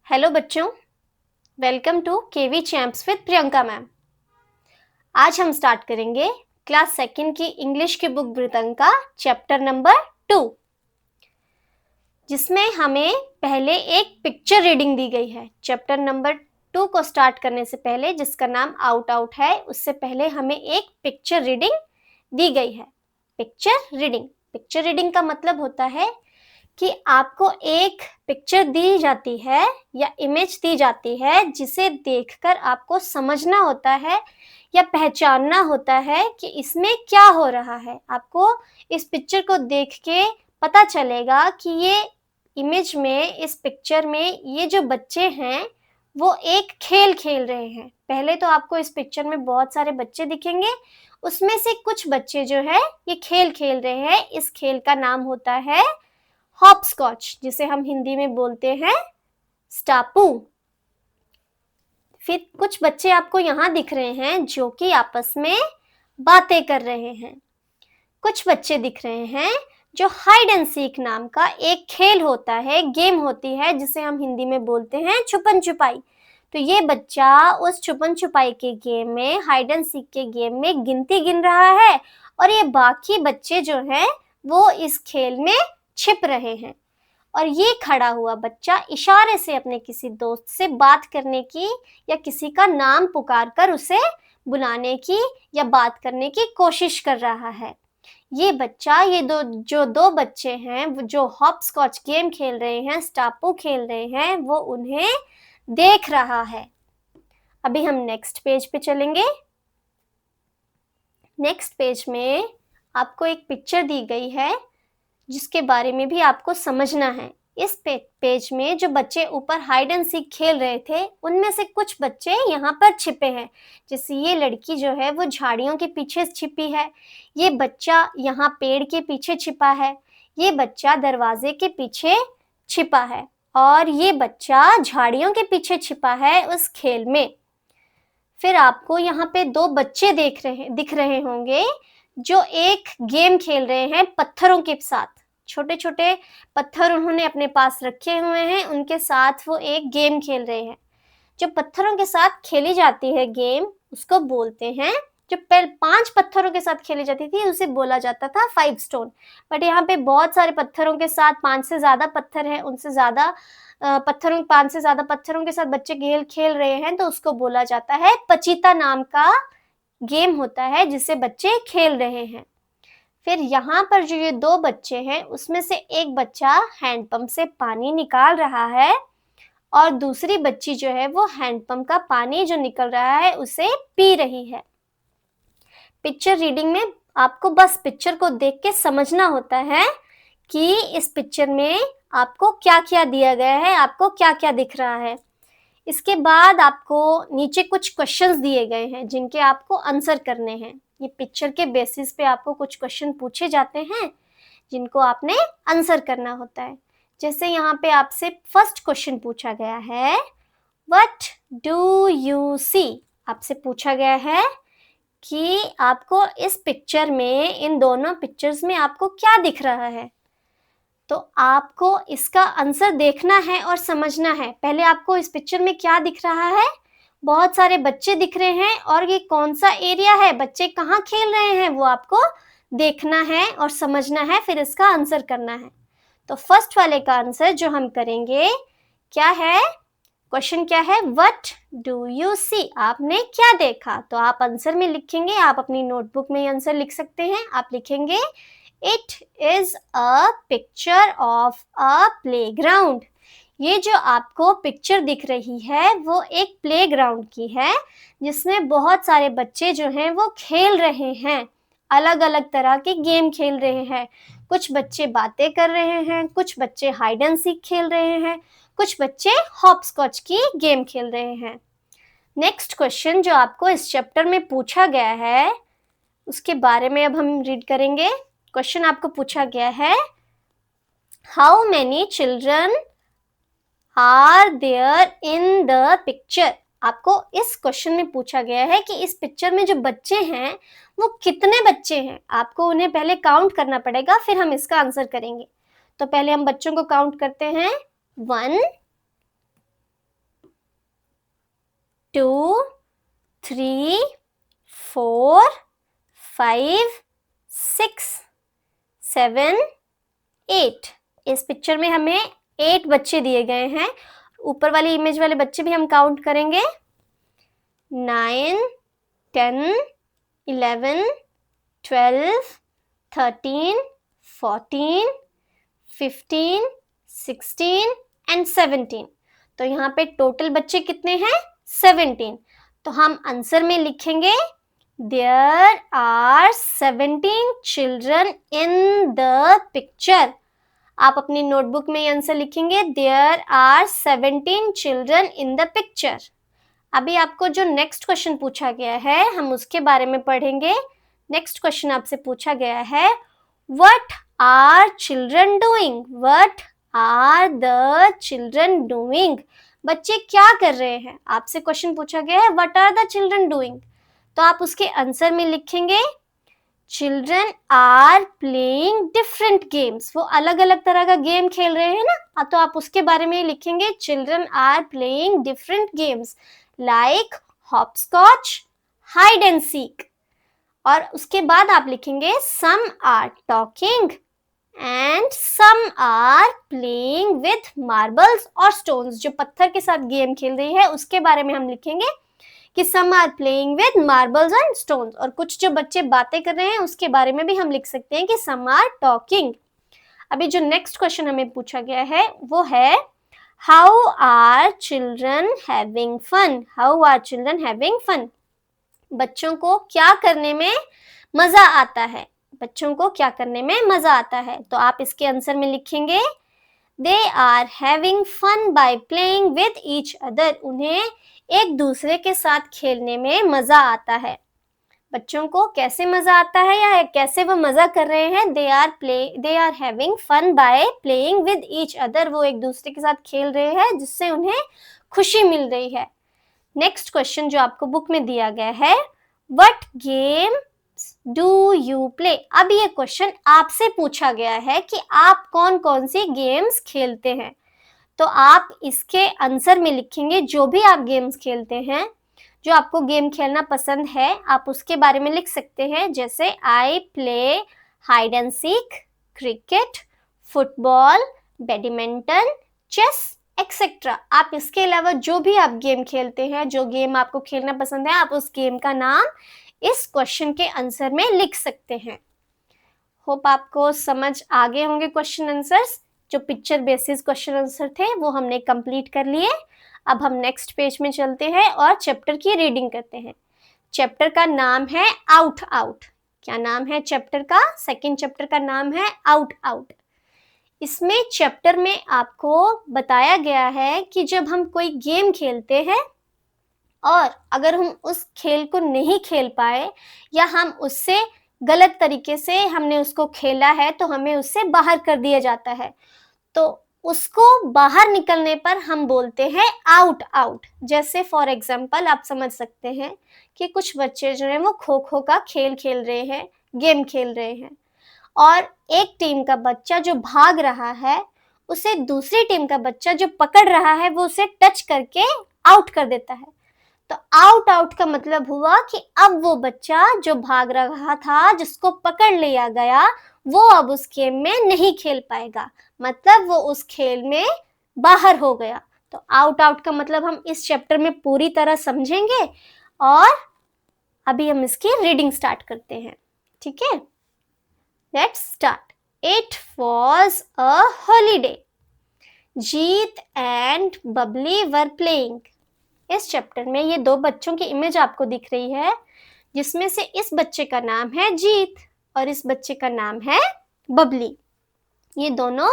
Hello बच्चों, welcome to KV champs with Priyanka ma'am. आज हम स्टार्ट करेंगे क्लास सेकंड की इंग्लिश की बुक वृतंग का चैप्टर नंबर 2, जिसमें हमें पहले एक पिक्चर रीडिंग दी गई है। चैप्टर नंबर 2 को स्टार्ट करने से पहले, जिसका नाम आउट आउट है, उससे पहले हमें एक पिक्चर रीडिंग दी गई है। पिक्चर रीडिंग का मतलब होता है कि आपको एक पिक्चर दी जाती है या इमेज दी जाती है, जिसे देखकर आपको समझना होता है या पहचानना होता है कि इसमें क्या हो रहा है। आपको इस पिक्चर को देख के पता चलेगा कि ये इमेज में, इस पिक्चर में ये जो बच्चे हैं वो एक खेल खेल रहे हैं। पहले तो आपको इस पिक्चर में बहुत सारे बच्चे दिखेंगे, उसमें से कुछ बच्चे जो है ये खेल खेल रहे हैं। इस खेल का नाम होता है हॉपस्कॉच, जिसे हम हिंदी में बोलते हैं स्टापू। फिर कुछ बच्चे आपको यहाँ दिख रहे हैं जो कि आपस में बातें कर रहे हैं। कुछ बच्चे दिख रहे हैं जो हाइड एंड सीक नाम का एक खेल होता है, गेम होती है, जिसे हम हिंदी में बोलते हैं छुपन छुपाई। तो ये बच्चा उस छुपन छुपाई के गेम में, हाइड एंड सीक के गेम में गिनती गिन रहा है, और ये बाकी बच्चे जो हैं वो इस खेल में छिप रहे हैं। और ये खड़ा हुआ बच्चा इशारे से अपने किसी दोस्त से बात करने की या किसी का नाम पुकार कर उसे बुलाने की या बात करने की कोशिश कर रहा है। ये बच्चा, ये दो बच्चे हैं जो हॉपस्कॉच गेम खेल रहे हैं, स्टापू खेल रहे हैं, वो उन्हें देख रहा है। अभी हम नेक्स्ट पेज पे चलेंगे। नेक्स्ट पेज में आपको एक पिक्चर दी गई है जिसके बारे में भी आपको समझना है। इस पेज में जो बच्चे ऊपर हाइड एंड सीक खेल रहे थे, उनमें से कुछ बच्चे यहाँ पर छिपे हैं। जैसे ये लड़की जो है वो झाड़ियों के पीछे छिपी है, ये बच्चा यहाँ पेड़ के पीछे छिपा है, ये बच्चा दरवाजे के पीछे छिपा है, और ये बच्चा झाड़ियों के पीछे छिपा है उस खेल में। फिर आपको यहाँ पे दो बच्चे दिख रहे होंगे जो एक गेम खेल रहे हैं पत्थरों के साथ। छोटे छोटे पत्थर उन्होंने अपने पास रखे हुए हैं, उनके साथ वो एक गेम खेल रहे हैं। जो पत्थरों के साथ खेली जाती है गेम, उसको बोलते हैं, जो पहले 5 पत्थरों के साथ खेली जाती थी उसे बोला जाता था 5 स्टोन। बट यहाँ पे बहुत सारे पत्थरों के साथ, 5 से ज्यादा पत्थर हैं, उनसे ज्यादा 5 से ज्यादा पत्थरों के साथ बच्चे खेल खेल रहे हैं, तो उसको बोला जाता है पचीता नाम का गेम होता है जिसे बच्चे खेल रहे हैं। फिर यहाँ पर जो ये दो बच्चे हैं, उसमें से एक बच्चा हैंडपंप से पानी निकाल रहा है, और दूसरी बच्ची जो है वो हैंडपंप का पानी जो निकल रहा है उसे पी रही है। पिक्चर रीडिंग में आपको बस पिक्चर को देख के समझना होता है कि इस पिक्चर में आपको क्या क्या दिया गया है, आपको क्या क्या दिख रहा है। इसके बाद आपको नीचे कुछ क्वेश्चंस दिए गए हैं जिनके आपको आंसर करने हैं। ये पिक्चर के बेसिस पे आपको कुछ क्वेश्चन पूछे जाते हैं जिनको आपने आंसर करना होता है। जैसे यहाँ पे आपसे फर्स्ट क्वेश्चन पूछा गया है, व्हाट डू यू सी। आपसे पूछा गया है कि आपको इस पिक्चर में, इन दोनों पिक्चर्स में आपको क्या दिख रहा है। तो आपको इसका आंसर देखना है और समझना है। पहले आपको इस पिक्चर में क्या दिख रहा है, बहुत सारे बच्चे दिख रहे हैं, और ये कौन सा एरिया है, बच्चे कहाँ खेल रहे हैं, वो आपको देखना है और समझना है, फिर इसका आंसर करना है। तो फर्स्ट वाले का आंसर जो हम करेंगे क्या है, क्वेश्चन क्या है, व्हाट डू यू सी, आपने क्या देखा। तो आप आंसर में लिखेंगे, आप अपनी नोटबुक में आंसर लिख सकते हैं। आप लिखेंगे it is a picture of a playground. ये जो आपको पिक्चर दिख रही है वो एक प्लेग्राउंड की है, जिसमें बहुत सारे बच्चे जो हैं वो खेल रहे हैं, अलग अलग तरह के गेम खेल रहे हैं। कुछ बच्चे बातें कर रहे हैं, कुछ बच्चे हाइड एंड सीक खेल रहे हैं, कुछ बच्चे हॉपस्कॉच की गेम खेल रहे हैं। नेक्स्ट क्वेश्चन जो आपको इस चैप्टर में पूछा गया है, उसके बारे में अब हम रीड करेंगे। क्वेश्चन आपको पूछा गया है, how many children are there in the picture. आपको इस क्वेश्चन में पूछा गया है कि इस पिक्चर में जो बच्चे हैं वो कितने बच्चे हैं। आपको उन्हें पहले काउंट करना पड़ेगा, फिर हम इसका आंसर करेंगे। तो पहले हम बच्चों को काउंट करते हैं, 1 2, 3, 4, 5, 6, 7, 8। इस पिक्चर में हमें 8 बच्चे दिए गए हैं। ऊपर वाली इमेज वाले बच्चे भी हम काउंट करेंगे। 9, 10, 11, 12, 13, 14, 15, 16 एंड 17। तो यहाँ पे टोटल बच्चे कितने हैं? 17। तो हम आंसर में लिखेंगे There are 17 children in the picture। आप अपनी नोटबुक में आंसर लिखेंगे There are 17 children in the picture। अभी आपको जो नेक्स्ट क्वेश्चन पूछा गया है हम उसके बारे में पढ़ेंगे। नेक्स्ट क्वेश्चन आपसे पूछा गया है What are children doing? What are the children doing? बच्चे क्या कर रहे हैं? आपसे क्वेश्चन पूछा गया है What are the children doing? तो आप उसके आंसर में लिखेंगे Children are playing different games। वो अलग अलग तरह का गेम खेल रहे हैं ना, तो आप उसके बारे में लिखेंगे Children are playing different games like hopscotch, hide and seek। और उसके बाद आप लिखेंगे Some are talking and some are playing with marbles or stones। जो पत्थर के साथ गेम खेल रही है उसके बारे में हम लिखेंगे कि some are playing with marbles and stones। और कुछ जो बच्चे बातें कर रहे हैं उसके बारे में भी हम लिख सकते हैं कि some are talking। अभी जो नेक्स्ट क्वेश्चन हमें पूछा गया है वो है How are children having fun? How are children having fun? बच्चों को क्या करने में मजा आता है? बच्चों को क्या करने में मजा आता है? तो आप इसके आंसर में लिखेंगे They are having fun by playing with each other। उन्हें एक दूसरे के साथ खेलने में मजा आता है। बच्चों को कैसे मजा आता है या कैसे वो मजा कर रहे हैं? They are having fun by playing with each other। वो एक दूसरे के साथ खेल रहे हैं जिससे उन्हें खुशी मिल रही है। नेक्स्ट क्वेश्चन जो आपको बुक में दिया गया है What games do you play? अब ये क्वेश्चन आपसे पूछा गया है कि आप कौन कौन सी गेम्स खेलते हैं। तो आप इसके आंसर में लिखेंगे जो भी आप गेम्स खेलते हैं, जो आपको गेम खेलना पसंद है आप उसके बारे में लिख सकते हैं। जैसे I play hide and seek, cricket, football, badminton, chess etcetera. आप इसके अलावा जो भी आप गेम खेलते हैं, जो गेम आपको खेलना पसंद है, आप उस गेम का नाम इस क्वेश्चन के आंसर में लिख सकते हैं। होप आपको समझ आ गए होंगे क्वेश्चन आंसर्स। जो पिक्चर बेसिस क्वेश्चन आंसर थे वो हमने कंप्लीट कर लिए। अब हम नेक्स्ट पेज में चलते हैं और चैप्टर की रीडिंग करते हैं। चैप्टर का नाम है आउट आउट। क्या नाम है चैप्टर का? सेकंड चैप्टर का नाम है आउट आउट। इसमें चैप्टर में आपको बताया गया है कि जब हम कोई गेम खेलते हैं और अगर हम उस खेल को नहीं खेल पाए या हम उससे गलत तरीके से हमने उसको खेला है तो हमें उससे बाहर कर दिया जाता है। तो उसको बाहर निकलने पर हम बोलते हैं आउट आउट। जैसे फॉर एग्जाम्पल आप समझ सकते हैं कि कुछ बच्चे जो हैं वो खो खो का खेल खेल रहे हैं, गेम खेल रहे हैं, और एक टीम का बच्चा जो भाग रहा है उसे दूसरी टीम का बच्चा जो पकड़ रहा है वो उसे टच करके आउट कर देता है। तो आउट आउट का मतलब हुआ कि अब वो बच्चा जो भाग रहा था, जिसको पकड़ लिया गया, वो अब उस गेम में नहीं खेल पाएगा, मतलब वो उस खेल में बाहर हो गया। तो आउट आउट का मतलब हम इस चैप्टर में पूरी तरह समझेंगे और अभी हम इसकी रीडिंग स्टार्ट करते हैं। ठीक है, let's start. It was a holiday. Jeet and Babli were playing. इस चैप्टर में ये दो बच्चों की इमेज आपको दिख रही है, जिसमें से इस बच्चे का नाम है जीत और इस बच्चे का नाम है बबली। ये दोनों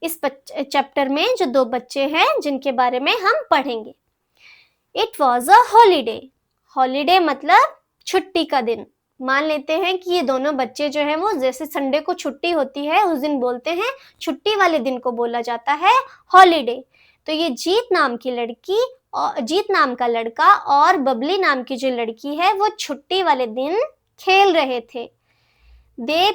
इस चैप्टर में जो दो बच्चे हैं जिनके बारे में हम पढ़ेंगे। It was a holiday. Holiday मतलब छुट्टी का दिन। मान लेते हैं कि ये दोनों बच्चे जो हैं वो जैसे संडे को छुट्टी होती है उस दिन बोलते हैं, छुट्टी वाले दिन को बोला जाता है हॉलीडे। तो ये जीत नाम की लड़की और जीत नाम का लड़का और बबली नाम की जो लड़की है वो छुट्टी वाले दिन खेल रहे थे। They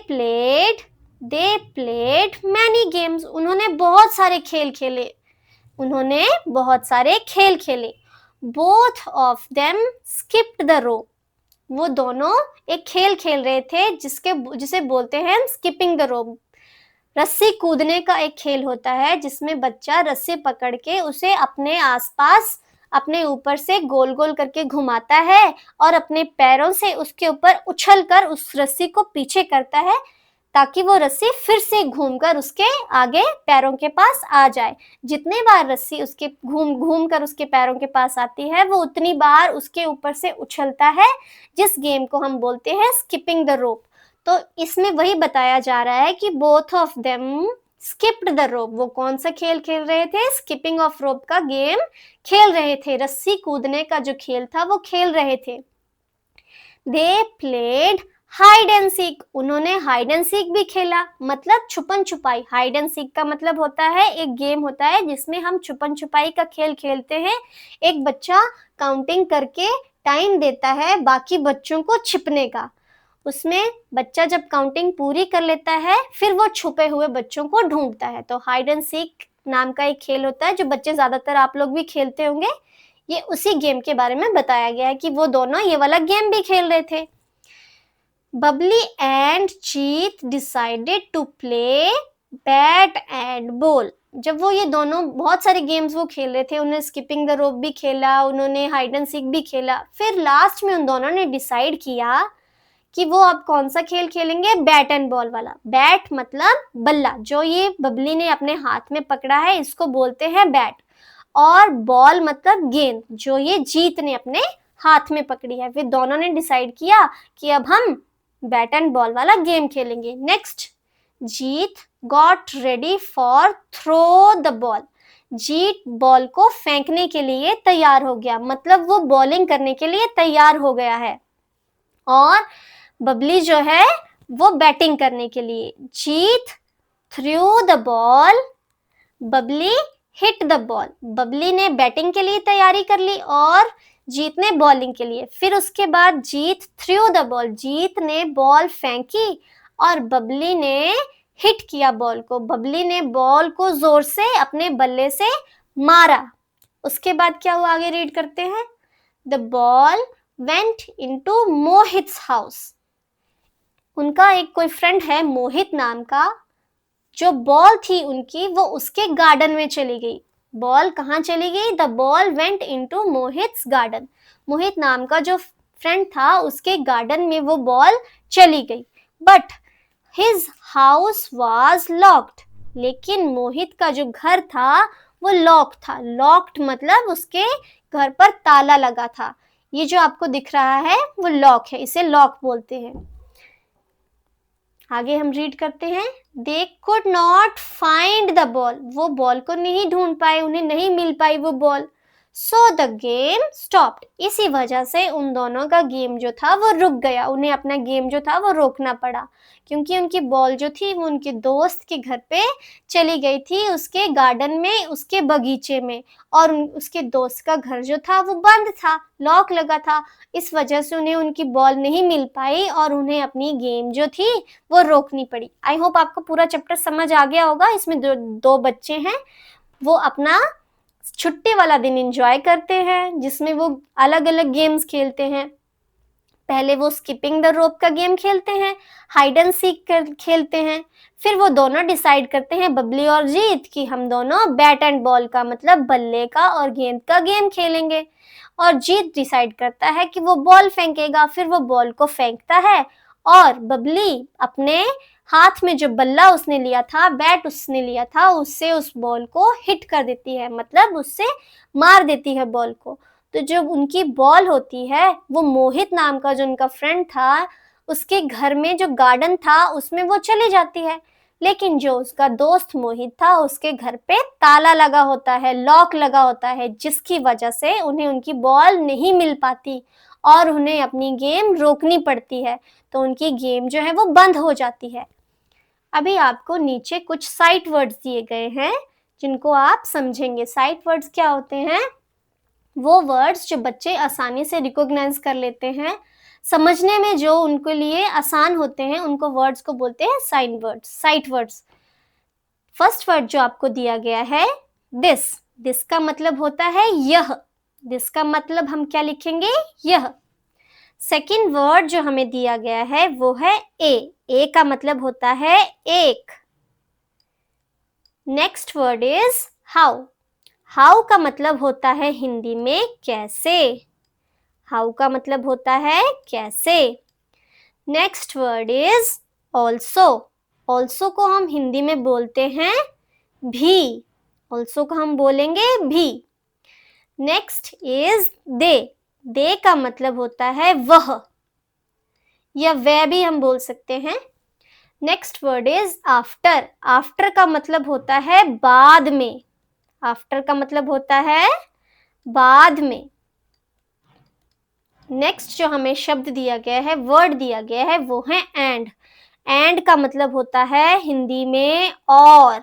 played many games. उन्होंने बहुत सारे खेल खेले। Both of them skipped the rope. वो दोनों एक खेल खेल रहे थे जिसे बोलते हैं स्किपिंग द रोप। रस्सी कूदने का एक खेल होता है जिसमें बच्चा रस्सी पकड़ के उसे अपने आसपास अपने ऊपर से गोल गोल करके घुमाता है और अपने पैरों से उसके ऊपर उछल कर उस रस्सी को पीछे करता है ताकि वो रस्सी फिर से घूमकर उसके आगे पैरों के पास आ जाए। जितने बार रस्सी उसके घूम घूम कर उसके पैरों के पास आती है वो उतनी बार उसके ऊपर से उछलता है, जिस गेम को हम बोलते हैं स्किपिंग द रोप। तो इसमें वही बताया जा रहा है कि both of them skipped the rope. वो कौन सा खेल खेल रहे थे? स्किपिंग ऑफ रोप का गेम खेल रहे थे। रस्सी कूदने का जो खेल था वो खेल रहे थे। They played hide and seek. उन्होंने हाइड एंड सीक भी खेला, मतलब छुपन छुपाई। हाइड एंड सीक का मतलब होता है एक गेम होता है जिसमें हम छुपन छुपाई का खेल खेलते हैं। एक बच्चा काउंटिंग करके टाइम देता है बाकी बच्चों को छिपने का। उसमें बच्चा जब काउंटिंग पूरी कर लेता है फिर वो छुपे हुए बच्चों को ढूंढता है। तो हाइड एंड सीक नाम का एक खेल होता है जो बच्चे ज्यादातर आप लोग भी खेलते होंगे। ये उसी गेम के बारे में बताया गया है कि वो दोनों ये वाला गेम भी खेल रहे थे। Babli and Jeet decided to play bat and ball. जब वो ये दोनों बहुत सारे गेम्स वो खेल रहे थे, उन्होंने स्किपिंग द रोप भी खेला, उन्होंने हाइड एंड सीक भी खेला, फिर लास्ट में उन दोनों ने डिसाइड किया कि वो अब कौन सा खेल खेलेंगे? बैट एंड बॉल वाला। बैट मतलब बल्ला, जो ये बबली ने अपने हाथ में पकड़ा है इसको बोलते हैं बैट, और बॉल मतलब गेंद जो ये जीत ने अपने हाथ में पकड़ी है। फिर दोनों ने डिसाइड किया कि अब हम बैट एंड बॉल वाला गेम खेलेंगे। Next, Jeet got ready for throw the ball. Jeet ball को फेंकने के लिए तैयार हो गया, मतलब वो बॉलिंग करने के लिए तैयार हो गया है। और बबली जो है वो बैटिंग करने के लिए। Jeet threw the ball, Babli hit the ball. Babli ने बैटिंग के लिए तैयारी कर ली और जीत ने बॉलिंग के लिए। फिर उसके बाद जीत थ्रू द बॉल, जीत ने बॉल फेंकी और बबली ने हिट किया बॉल को। बबली ने बॉल को जोर से अपने बल्ले से मारा। उसके बाद क्या हुआ आगे रीड करते हैं। The ball went into Mohit's house. उनका एक कोई फ्रेंड है मोहित नाम का, जो बॉल थी उनकी वो उसके गार्डन में चली गई। बॉल कहाँ चली गई? The ball went into Mohit's garden. Mohit नाम का जो फ्रेंड था उसके गार्डन में वो बॉल चली गई। But his house was locked. लेकिन मोहित का जो घर था वो लॉक था। लॉक्ड मतलब उसके घर पर ताला लगा था। ये जो आपको दिख रहा है वो लॉक है, इसे लॉक बोलते हैं। आगे हम रीड करते हैं। They could not find the ball. वो बॉल को नहीं ढूंढ पाए, उन्हें नहीं मिल पाई वो ball. So the game stopped. इसी वजह से उन दोनों का गेम जो था वो रुक गया। उन्हें अपना गेम जो था वो रोकना पड़ा क्योंकि उनकी बॉल जो थी वो उनके दोस्त के घर पे चली गई थी, उसके गार्डन में, उसके बगीचे में। और उसके दोस्त का घर जो था वो बंद था, लॉक लगा था। इस वजह से उन्हें उनकी बॉल नहीं मिल पाई और उन्हें अपनी गेम जो थी वो रोकनी पड़ी। आई होप आपको पूरा चैप्टर समझ आ गया होगा। इसमें दो बच्चे हैं, वो अपना छुट्टी वाला दिन एंजॉय करते हैं जिसमें वो अलग अलग गेम्स खेलते हैं। पहले वो स्किपिंग द रोप का गेम खेलते हैं, हाइड एंड सीक खेलते हैं। फिर वो दोनों डिसाइड करते हैं, बबली और जीत, कि हम दोनों बैट एंड बॉल का मतलब बल्ले का और गेंद का गेम खेलेंगे। और जीत डिसाइड करता है कि वो बॉल फेंकेगा। फिर वो बॉल को फेंकता है और बबली अपने हाथ में जो बल्ला उसने लिया था, बैट उसने लिया था, उससे उस बॉल को हिट कर देती है, मतलब उससे मार देती है बॉल को। तो जो उनकी बॉल होती है वो मोहित नाम का जो उनका फ्रेंड था उसके घर में जो गार्डन था उसमें वो चली जाती है। लेकिन जो उसका दोस्त मोहित था उसके घर पे ताला लगा होता है, लॉक लगा होता है, जिसकी वजह से उन्हें उनकी बॉल नहीं मिल पाती और उन्हें अपनी गेम रोकनी पड़ती है। तो उनकी गेम जो है वो बंद हो जाती है। अभी आपको नीचे कुछ साइट वर्ड्स दिए गए हैं जिनको आप समझेंगे। साइट वर्ड्स क्या होते हैं? वो वर्ड्स जो बच्चे आसानी से रिकॉग्नाइज कर लेते हैं, समझने में जो उनके लिए आसान होते हैं, उनको वर्ड्स को बोलते हैं sign words, sight words. First word जो आपको दिया गया है दिस। दिस का मतलब होता है यह। दिस का मतलब हम क्या लिखेंगे, यह। सेकंड वर्ड जो हमें दिया गया है वो है ए का मतलब होता है एक। Next word is how. How का मतलब होता है हिंदी में कैसे। हाउ का मतलब होता है कैसे। Next word is also. Also को हम हिंदी में बोलते हैं भी। ऑल्सो को हम बोलेंगे भी। Next is they. दे का मतलब होता है वह, या वह भी हम बोल सकते हैं। Next word is after. After का मतलब होता है बाद में। आफ्टर का मतलब होता है बाद में। नेक्स्ट जो हमें शब्द दिया गया है, वर्ड दिया गया है, वो है एंड। एंड का मतलब होता है हिंदी में और।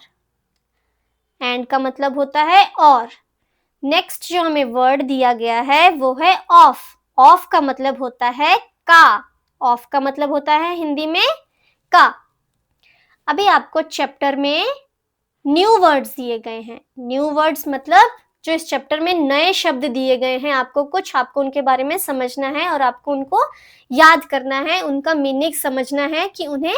एंड का मतलब होता है और। नेक्स्ट जो हमें वर्ड दिया गया है वो है ऑफ। ऑफ का मतलब होता है का। ऑफ का मतलब होता है हिंदी में का। अभी आपको चैप्टर में न्यू वर्ड्स दिए गए हैं। न्यू वर्ड्स मतलब जो इस चैप्टर में नए शब्द दिए गए हैं, आपको उनके बारे में समझना है और आपको उनको याद करना है, उनका मीनिंग समझना है कि उन्हें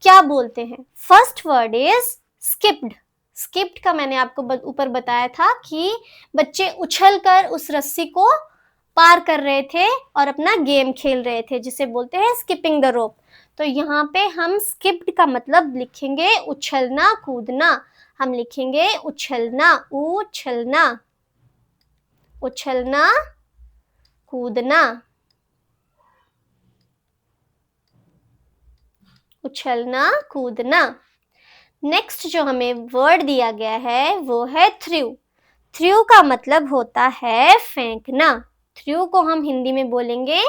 क्या बोलते हैं। First word is skipped. Skipped का मैंने आपको ऊपर बताया था कि बच्चे उछलकर उस रस्सी को पार कर रहे थे और अपना गेम खेल रहे थे, जिसे बोलते हैं स्किपिंग द रोप। तो यहाँ पे हम स्किप्ड का मतलब लिखेंगे उछलना कूदना। हम लिखेंगे उछलना, उछलना, उछलना कूदना, उछलना कूदना। नेक्स्ट जो हमें वर्ड दिया गया है वो है थ्रू। थ्रू का मतलब होता है फेंकना। थ्रू को हम हिंदी में बोलेंगे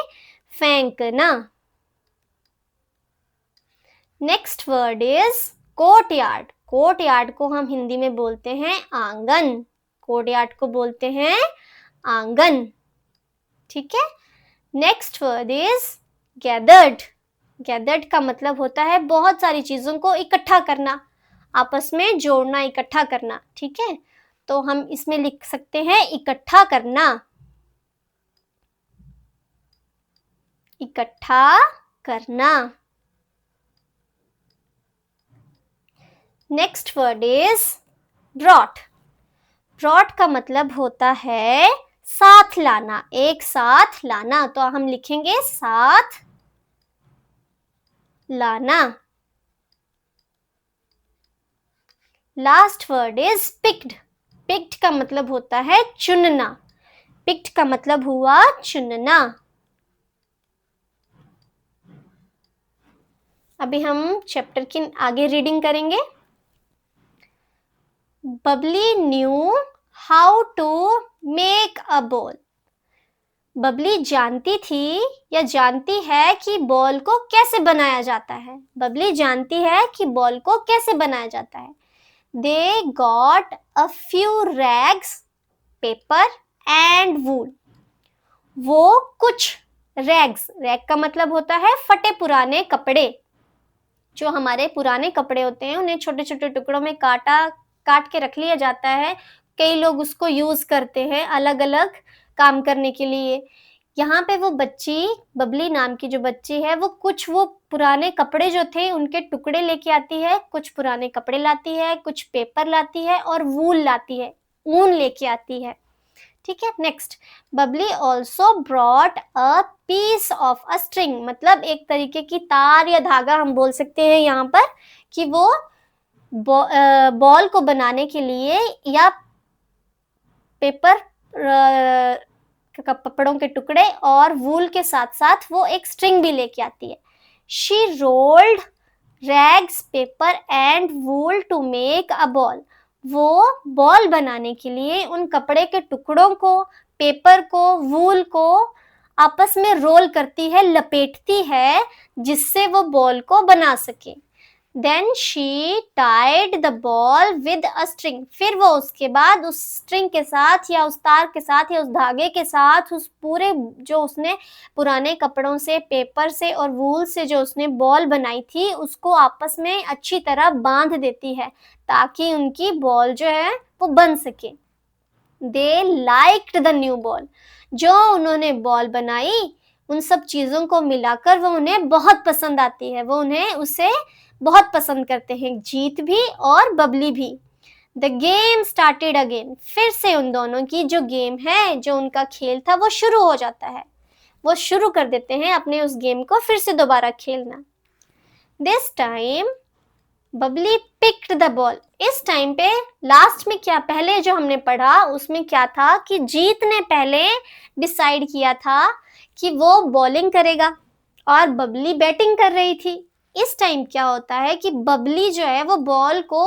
फेंकना। Next word is courtyard. Courtyard को हम हिंदी में बोलते हैं आंगन। कोर्टयार्ड को बोलते हैं आंगन। ठीक है। Next word is gathered. Gathered का मतलब होता है बहुत सारी चीजों को इकट्ठा करना, आपस में जोड़ना, इकट्ठा करना। ठीक है, तो हम इसमें लिख सकते हैं इकट्ठा करना, इकट्ठा करना। Next word is brought. Brought का मतलब होता है साथ लाना, एक साथ लाना। तो हम लिखेंगे साथ लाना। Last word is picked. Picked का मतलब होता है चुनना। पिक्ड का मतलब हुआ चुनना। अभी हम चैप्टर की आगे रीडिंग करेंगे। Babli knew how to make a ball. Babli जानती थी या जानती है कि बॉल को कैसे बनाया जाता है। बबली जानती है कि बॉल को कैसे बनाया जाता है। They got a few rags, paper and wool. वो कुछ रैग्स, रैग का मतलब होता है फटे पुराने कपड़े। जो हमारे पुराने कपड़े होते हैं उन्हें छोटे छोटे टुकड़ों में काट के रख लिया जाता है। कई लोग उसको यूज करते हैं अलग अलग काम करने के लिए। यहाँ पे वो बच्ची, बबली नाम की जो बच्ची है, वो पुराने कपड़े जो थे उनके टुकड़े लेके आती है। कुछ पुराने कपड़े लाती है, कुछ पेपर लाती है और वूल लाती है, ऊन लेके आती है। ठीक है। Next, Babli also brought a piece of a string. मतलब एक तरीके की तार या धागा हम बोल सकते हैं यहाँ पर, कि वो बॉल को बनाने के लिए या पेपर, कपड़ों के टुकड़े और वूल के साथ साथ वो एक स्ट्रिंग भी लेके आती है। She rolled rags, paper and wool to make a ball. वो बॉल बनाने के लिए उन कपड़े के टुकड़ों को, पेपर को, वूल को आपस में रोल करती है, लपेटती है, जिससे वो बॉल को बना सके। Then she tied the ball with a string. फिर वो उसके बाद उस स्ट्रिंग के साथ या उस तार के साथ या उस धागे के साथ उस पूरे जो उसने पुराने कपड़ों से, पेपर से और वूल से जो उसने बॉल बनाई थी उसको आपस में अच्छी तरह बांध देती है, ताकि उनकी बॉल जो है वो बन सके। दे लाइक्ड द न्यू बॉल। जो उन्होंने बॉल बनाई उन सब चीजों को मिलाकर वो उन्हें बहुत पसंद आती है, वो उन्हें उसे बहुत पसंद करते हैं, जीत भी और बबली भी। The game started again. फिर से उन दोनों की जो गेम है, जो उनका खेल था, वो शुरू हो जाता है। वो शुरू कर देते हैं अपने उस गेम को फिर से दोबारा खेलना। This time Babli picked the ball. इस टाइम पे लास्ट में क्या, पहले जो हमने पढ़ा उसमें क्या था कि जीत ने पहले डिसाइड किया था कि वो बॉलिंग करेगा और बबली बैटिंग कर रही थी। इस टाइम क्या होता है कि बबली जो है वो बॉल को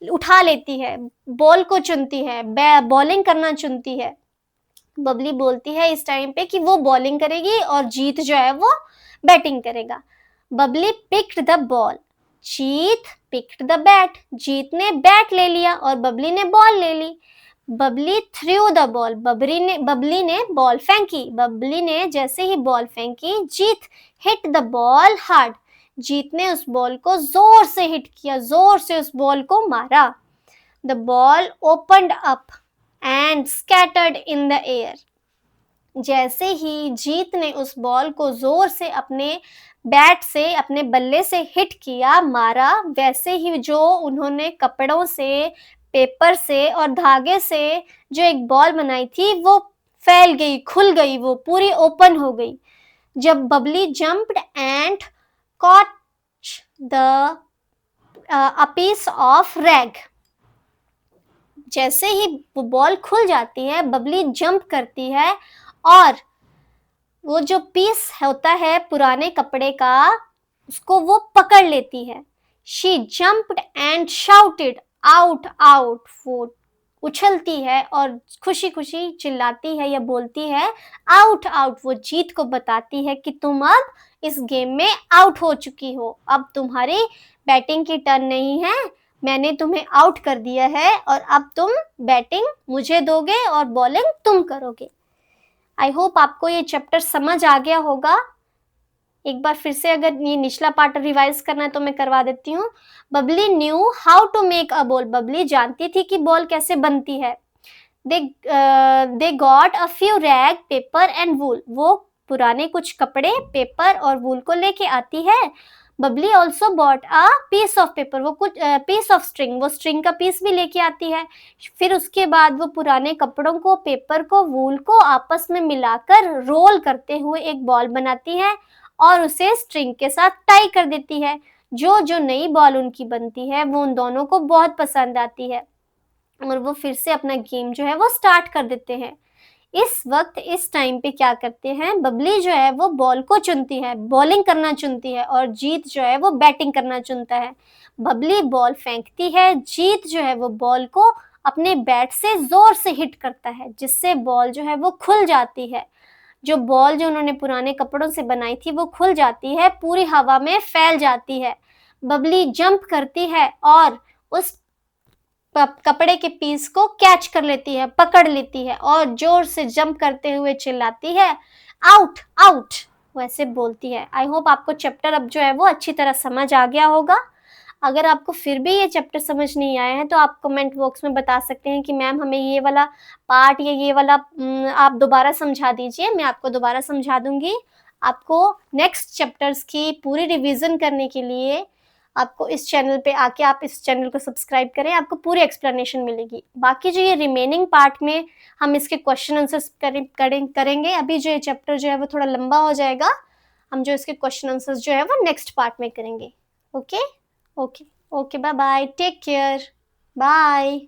उठा लेती है, बॉल को चुनती है, बॉलिंग करना चुनती है। बबली बोलती है इस टाइम पे कि वो बॉलिंग करेगी और जीत जो है वो बैटिंग करेगा। Babli picked the ball, Jeet picked the bat. Jeet ने बैट ले लिया और बबली ने बॉल ले ली। Babli threw the ball, Babli ने बॉल फेंकी। बबली ने जैसे ही बॉल फेंकी, Jeet hit the ball hard. Jeet ने उस बॉल को जोर से हिट किया, जोर से उस बॉल को मारा। The ball opened up and scattered in the air. जैसे ही जीत ने उस बॉल को जोर से अपने बैट से, अपने बल्ले से हिट किया, मारा, वैसे ही जो उन्होंने कपड़ों से, पेपर से और धागे से जो एक बॉल बनाई थी वो फैल गई, खुल गई, वो पूरी ओपन हो गई। जब Babli jumped and caught the a piece of rag. जैसे ही वो बॉल खुल जाती है, बबली जंप करती है और वो जो पीस होता है पुराने कपड़े का, उसको वो पकड़ लेती है। She jumped and shouted out out. वो उछलती है और खुशी खुशी चिल्लाती है या बोलती है आउट आउट। वो जीत को बताती है कि तुम अब इस गेम में आउट हो चुकी हो, अब तुम्हारी बैटिंग की टर्न नहीं है, मैंने तुम्हें आउट कर दिया है और अब तुम बैटिंग मुझे दोगे और बॉलिंग तुम करोगे। आई होप आपको ये चैप्टर समझ आ गया होगा। एक बार फिर से अगर ये निचला पार्ट रिवाइज करना है तो मैं करवा देती हूँ। Babli knew how to make a ball. Babli जानती थी कि बॉल कैसे बनती है। They got a few rag paper and wool. वो पुराने कुछ कपड़े, पेपर और वूल को लेके आती है। Babli also bought a piece of paper. वो कुछ पीस ऑफ स्ट्रिंग, वो स्ट्रिंग का पीस भी लेके आती है। फिर उसके बाद वो पुराने कपड़ों को, पेपर को, वूल को आपस में मिलाकर रोल करते हुए एक बॉल बनाती है और उसे स्ट्रिंग के साथ टाई कर देती है। जो जो नई बॉल उनकी बनती है वो उन दोनों को बहुत पसंद आती है और वो फिर से अपना गेम जो है वो स्टार्ट कर देते हैं। इस वक्त, इस टाइम पे क्या करते हैं, बबली जो है वो बॉल को चुनती है, बॉलिंग करना चुनती है और जीत जो है वो बैटिंग करना चुनता है। बबली बॉल फेंकती है, जीत जो है वो बॉल को अपने बैट से जोर से हिट करता है, जिससे बॉल जो है वो खुल जाती है। जो बॉल जो उन्होंने पुराने कपड़ों से बनाई थी वो खुल जाती है, पूरी हवा में फैल जाती है। बबली जंप करती है और उस कपड़े के पीस को कैच कर लेती है, पकड़ लेती है और जोर से जंप करते हुए चिल्लाती है आउट आउट, वैसे बोलती है। आई होप आपको चैप्टर अब जो है वो अच्छी तरह समझ आ गया होगा। अगर आपको फिर भी ये चैप्टर समझ नहीं आया है तो आप कमेंट बॉक्स में बता सकते हैं कि मैम हमें ये वाला पार्ट या ये वाला आप दोबारा समझा दीजिए, मैं आपको दोबारा समझा दूंगी। आपको नेक्स्ट चैप्टर्स की पूरी रिवीजन करने के लिए आपको इस चैनल पे आके आप इस चैनल को सब्सक्राइब करें, आपको पूरी एक्सप्लेनेशन मिलेगी। बाकी जो ये रिमेनिंग पार्ट में हम इसके क्वेश्चन आंसर्स करेंगे। अभी जो ये चैप्टर जो है वो थोड़ा लंबा हो जाएगा, हम जो इसके क्वेश्चन आंसर्स जो है वो नेक्स्ट पार्ट में करेंगे। Okay okay okay, bye bye, take care, bye.